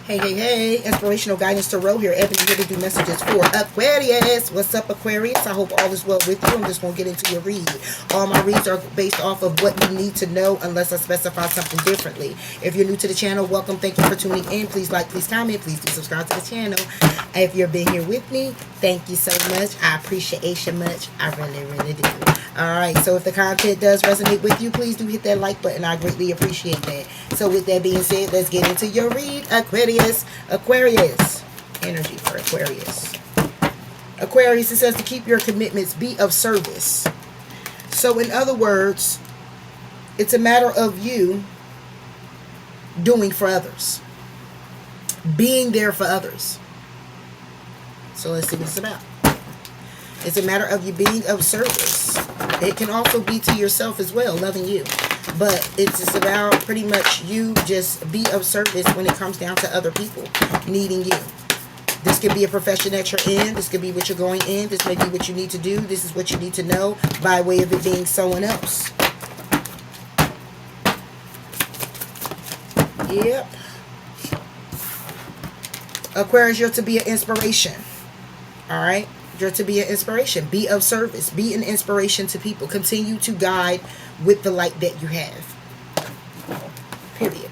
Hey, hey, hey, inspirational guidance tarot here. Ebony here to do messages for Aquarius. What's up, Aquarius? I hope all is well with you. I'm just going to get into your read. All my reads are based off of what you need to know unless I specify something differently. If you're new to the channel, welcome. Thank you for tuning in. Please like, please comment. Please do subscribe to the channel. If you've been here with me, thank you so much. I appreciate you much. I really, really do. Alright, so if the content does resonate with you, please do hit that like button. I greatly appreciate that. So with that being said, let's get into your read, Aquarius. Aquarius. Energy for Aquarius. Aquarius, it says to keep your commitments, be of service. So in other words, it's a matter of you doing for others. Being there for others. So let's see what it's about. It's a matter of you being of service. It can also be to yourself as well, loving you. But it's just about pretty much you just be of service when it comes down to other people needing you. This could be a profession that you're in. This could be what you're going in. This may be what you need to do. This is what you need to know by way of it being someone else. Yep. Aquarius, you're to be an inspiration. Alright? You're to be an inspiration. Be of service. Be an inspiration to people. Continue to guide with the light that you have. Period.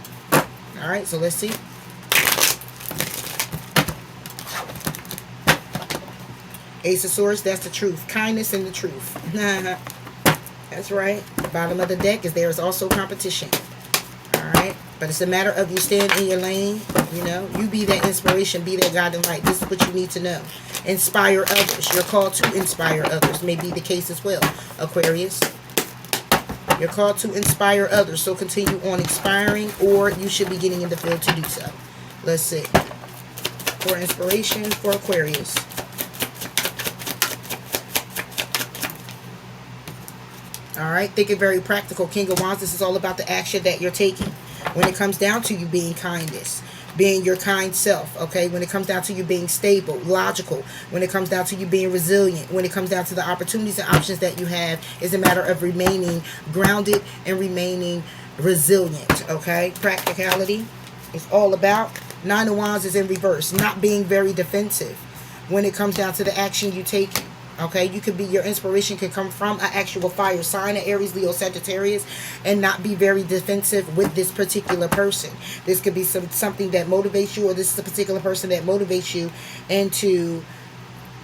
Alright, so let's see. Ace of Swords, that's the truth. Kindness and the truth. That's right. Bottom of the deck is there is also competition. Alright? But it's a matter of you staying in your lane. You know, you be that inspiration. Be that guiding light. This is what you need to know. Inspire others. You're called to inspire others. May be the case as well, Aquarius. You're called to inspire others. So continue on inspiring, or you should be getting in the field to do so. Let's see. For inspiration for Aquarius. Alright, thinking very practical. King of Wands, this is all about the action that you're taking. When it comes down to you being kindness, being your kind self, okay? When it comes down to you being stable, logical, when it comes down to you being resilient, when it comes down to the opportunities and options that you have, is a matter of remaining grounded and remaining resilient, okay? Practicality is all about. Nine of Wands is in reverse, not being very defensive when it comes down to the action you take. Okay, you could be, your inspiration could come from an actual fire sign, an Aries, Leo, Sagittarius, and not be very defensive with this particular person. This could be something that motivates you, or this is a particular person that motivates you into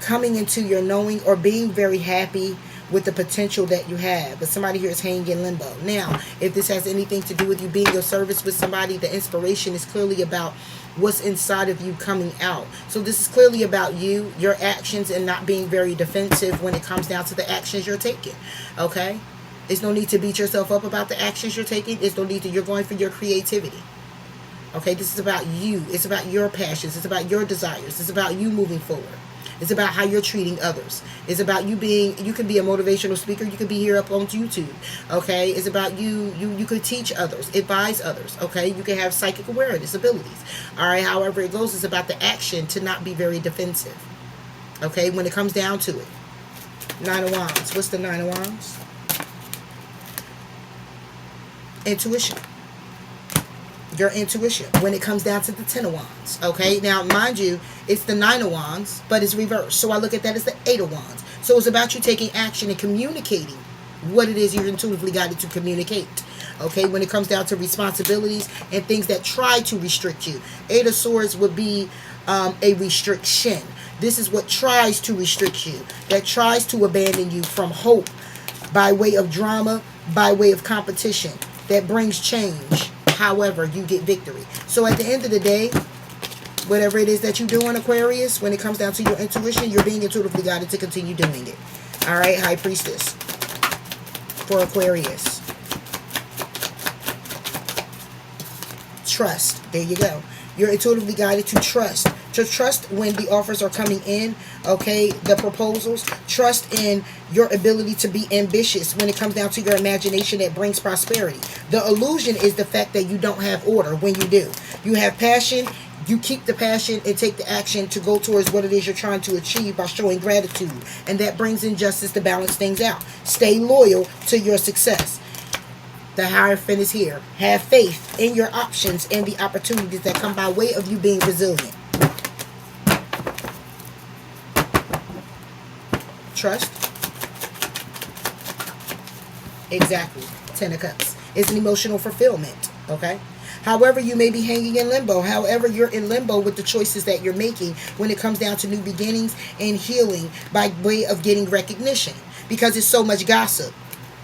coming into your knowing or being very happy with the potential that you have. But somebody here is hanging in limbo. Now, if this has anything to do with you being of service with somebody, the inspiration is clearly about what's inside of you coming out. So this is clearly about you, your actions, and not being very defensive when it comes down to the actions you're taking. Okay? There's no need to beat yourself up about the actions you're taking. There's no need to, you're going for your creativity. Okay? This is about you. It's about your passions. It's about your desires. It's about you moving forward. It's about how you're treating others. It's about you being, you could be a motivational speaker. You could be here up on YouTube. Okay? It's about you could teach others, advise others. Okay? You can have psychic awareness abilities. Alright? However it goes, it's about the action to not be very defensive. Okay? When it comes down to it. Nine of Wands. What's the Nine of Wands? Intuition. Your intuition when it comes down to the Ten of Wands. Okay, now mind you, it's the Nine of Wands, but it's reversed. So I look at that as the Eight of Wands. So it's about you taking action and communicating what it is you're intuitively guided to communicate. Okay, when it comes down to responsibilities and things that try to restrict you. Eight of Swords would be a restriction. This is what tries to restrict you, that tries to abandon you from hope by way of drama, by way of competition, that brings change. However, you get victory. So at the end of the day, whatever it is that you do in Aquarius, when it comes down to your intuition, you're being intuitively guided to continue doing it. Alright, High Priestess. For Aquarius. Trust. There you go. You're intuitively guided to trust. To trust when the offers are coming in, okay, the proposals. Trust in your ability to be ambitious when it comes down to your imagination that brings prosperity. The illusion is the fact that you don't have order when you do. You have passion, you keep the passion and take the action to go towards what it is you're trying to achieve by showing gratitude. And that brings injustice to balance things out. Stay loyal to your success. The Hierophant is here. Have faith in your options and the opportunities that come by way of you being resilient. Trust. Exactly. 10 of Cups. It's an emotional fulfillment. Okay? However, you may be hanging in limbo. However, you're in limbo with the choices that you're making when it comes down to new beginnings and healing by way of getting recognition. Because it's so much gossip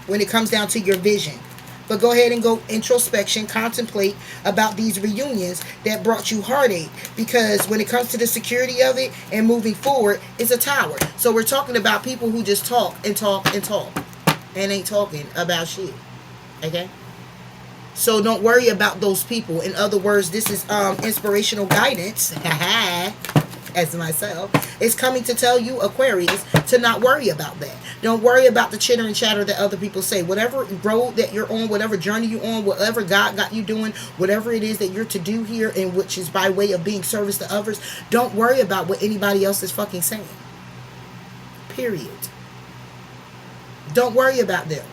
when it comes down to your vision. But go ahead and go introspection, contemplate about these reunions that brought you heartache. Because when it comes to the security of it and moving forward, it's a tower. So we're talking about people who just talk and talk and talk and ain't talking about shit. Okay? So don't worry about those people. In other words, this is inspirational guidance. As myself, it's coming to tell you, Aquarius, to not worry about that. Don't worry about the chitter and chatter that other people say. Whatever road that you're on, whatever journey you're on, whatever God got you doing, whatever it is that you're to do here, and which is by way of being service to others, don't worry about what anybody else is fucking saying. Period. Don't worry about them.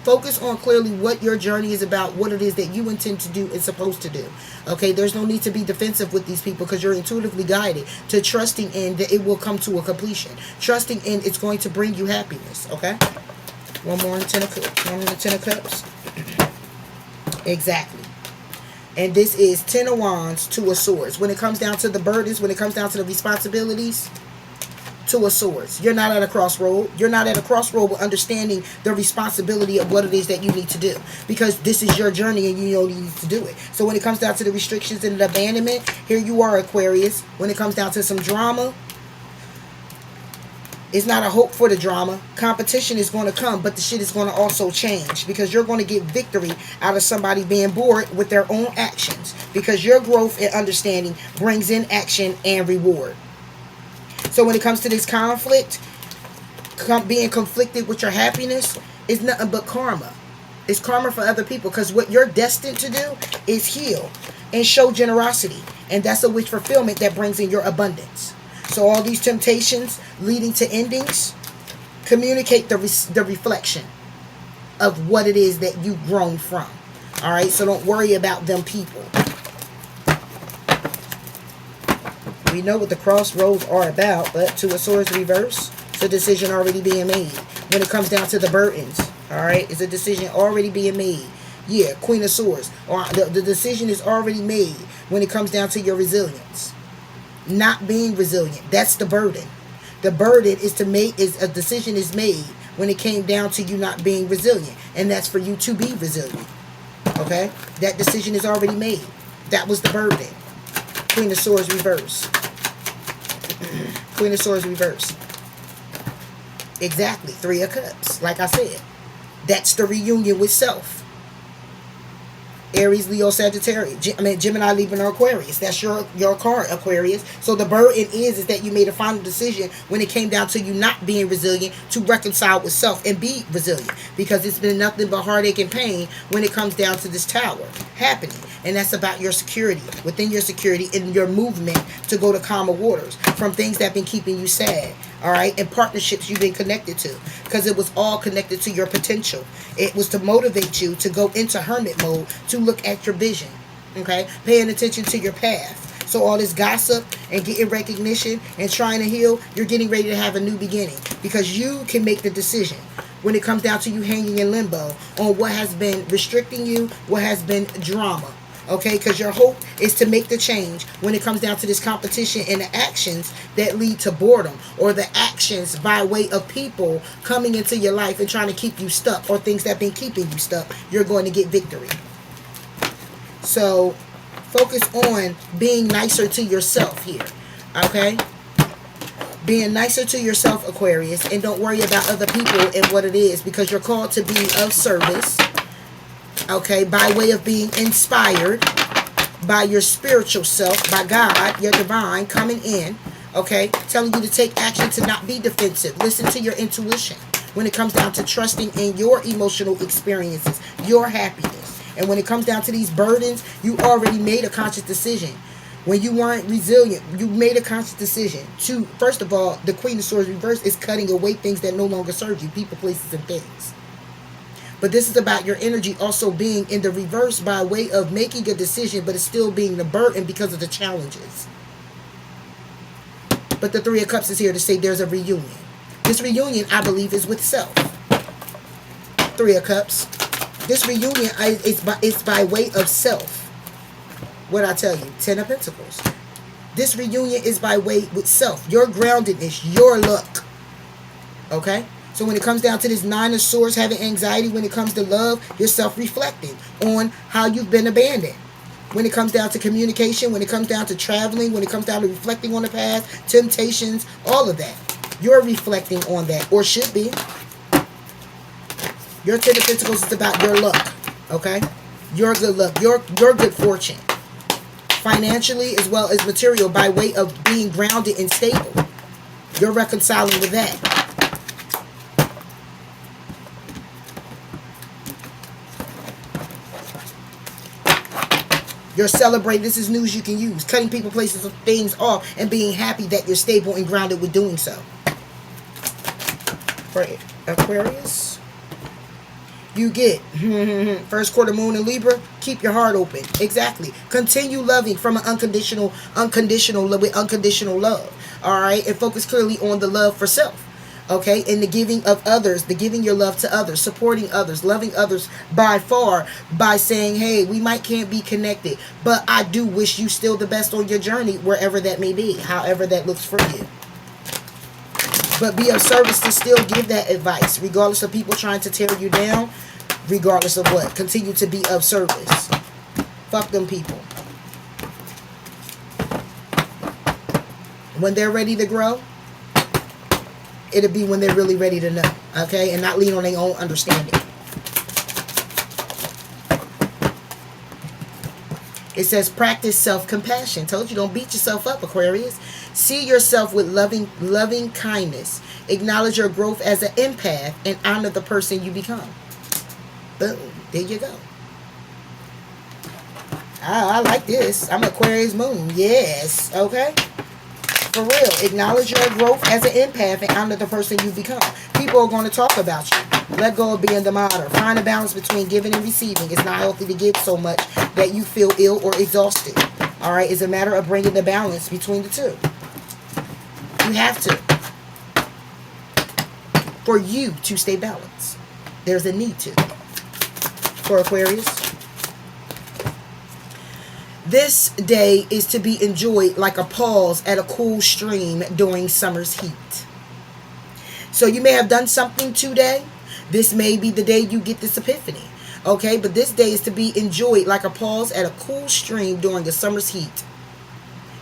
Focus on clearly what your journey is about, what it is that you intend to do and supposed to do. Okay, there's no need to be defensive with these people because you're intuitively guided to trusting in that it will come to a completion. Trusting in it's going to bring you happiness. Okay? One more in the 10 of Cups. One in the 10 of Cups. Exactly. And this is 10 of Wands, 2 of Swords. When it comes down to the burdens, when it comes down to the responsibilities, 2 of Swords. You're not at a crossroad. You're not at a crossroad with understanding the responsibility of what it is that you need to do. Because this is your journey and you know you need to do it. So when it comes down to the restrictions and the abandonment, here you are, Aquarius. When it comes down to some drama, it's not a hope for the drama. Competition is going to come, but the shit is going to also change. Because you're going to get victory out of somebody being bored with their own actions. Because your growth and understanding brings in action and reward. So when it comes to this conflict, being conflicted with your happiness is nothing but karma. It's karma for other people because what you're destined to do is heal and show generosity. And that's a wish fulfillment that brings in your abundance. So all these temptations leading to endings, communicate the reflection of what it is that you've grown from. All right, so don't worry about them people. We know what the crossroads are about, but 2 of Swords reverse. It's a decision already being made. When it comes down to the burdens, all right, it's a decision already being made. Yeah, Queen of Swords. Or the decision is already made when it comes down to your resilience. Not being resilient. That's the burden. The burden is to make, is a decision is made when it came down to you not being resilient. And that's for you to be resilient. Okay? That decision is already made. That was the burden. Queen of Swords reverse. Queen of Swords reverse. Exactly. 3 of Cups. Like I said. That's the reunion with self. Aries, Leo, Sagittarius. Gemini, Libra, or Aquarius. That's your card, Aquarius. So the burden is that you made a final decision when it came down to you not being resilient to reconcile with self and be resilient. Because it's been nothing but heartache and pain when it comes down to this tower happening. And that's about your security. Within your security and your movement to go to calmer waters from things that have been keeping you sad. All right, and partnerships you've been connected to, because it was all connected to your potential. It was to motivate you to go into hermit mode, to look at your vision, okay, paying attention to your path. So all this gossip and getting recognition and trying to heal, you're getting ready to have a new beginning, because you can make the decision when it comes down to you hanging in limbo on what has been restricting you, what has been drama. Okay, because your hope is to make the change when it comes down to this competition and the actions that lead to boredom, or the actions by way of people coming into your life and trying to keep you stuck, or things that have been keeping you stuck. You're going to get victory. So focus on being nicer to yourself here. Okay, being nicer to yourself, Aquarius, and don't worry about other people and what it is, because you're called to be of service. Okay, by way of being inspired by your spiritual self, by God, your divine, coming in, okay, telling you to take action, to not be defensive. Listen to your intuition when it comes down to trusting in your emotional experiences, your happiness. And when it comes down to these burdens, you already made a conscious decision. When you weren't resilient, you made a conscious decision to, first of all, the Queen of Swords reverse is cutting away things that no longer serve you, people, places, and things. But this is about your energy also being in the reverse by way of making a decision, but it's still being the burden because of the challenges. But the Three of Cups is here to say there's a reunion. This reunion, I believe, is with self. Three of Cups. This reunion is by way of self. What I tell you? Ten of Pentacles. This reunion is by way with self. Your groundedness, your luck. Okay? So when it comes down to this Nine of Swords, having anxiety when it comes to love, you're self-reflecting on how you've been abandoned. When it comes down to communication, when it comes down to traveling, when it comes down to reflecting on the past, temptations, all of that. You're reflecting on that, or should be. Your Ten of Pentacles is about your luck, okay? Your good luck, your good fortune. Financially as well as material by way of being grounded and stable. You're reconciling with that. You're celebrating. This is news you can use. Cutting people, places, things off, and being happy that you're stable and grounded with doing so. For Aquarius, you get first quarter moon in Libra. Keep your heart open. Exactly. Continue loving from an unconditional love. All right, and focus clearly on the love for self. Okay, and the giving of others, the giving your love to others, supporting others, loving others by far, by saying, hey, we can't be connected, but I do wish you still the best on your journey, wherever that may be, however that looks for you. But be of service to still give that advice, regardless of people trying to tear you down, regardless of what. Continue to be of service. Fuck them people. When they're ready to grow, it'll be when they're really ready to know, okay? And not lean on their own understanding. It says practice self-compassion. Told you, don't beat yourself up, Aquarius. See yourself with loving kindness. Acknowledge your growth as an empath and honor the person you become. Boom. There you go. I like this. I'm Aquarius moon. Yes. Okay? For real, acknowledge your growth as an empath and honor the person you become. People are going to talk about you. Let go of being the martyr. Find a balance between giving and receiving. It's not healthy to give so much that you feel ill or exhausted. All right, it's a matter of bringing the balance between the two. You have to. For you to stay balanced. There's a need to. For Aquarius. This day is to be enjoyed like a pause at a cool stream during summer's heat. So you may have done something today. This may be the day you get this epiphany. Okay, but this day is to be enjoyed like a pause at a cool stream during the summer's heat.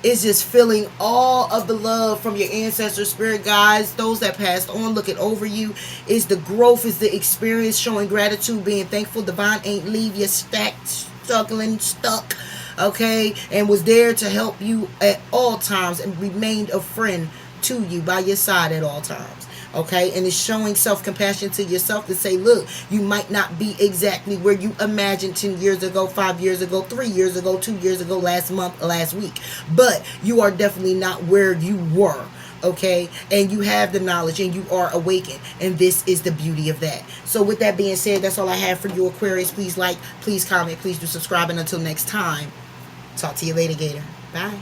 It's just feeling all of the love from your ancestors, spirit guides, those that passed on, looking over you. It's the growth, it's the experience, showing gratitude, being thankful. Divine ain't leave you stacked, struggling, stuck. Okay, and was there to help you at all times and remained a friend to you, by your side at all times. Okay, and it's showing self-compassion to yourself to say, look, you might not be exactly where you imagined 10 years ago, 5 years ago, 3 years ago, 2 years ago, last month, last week, but you are definitely not where you were. Okay, and you have the knowledge and you are awakened, and this is the beauty of that. So with that being said, that's all I have for you, Aquarius. Please like, please comment, please do subscribe, and until next time, talk to you later, Gator. Bye.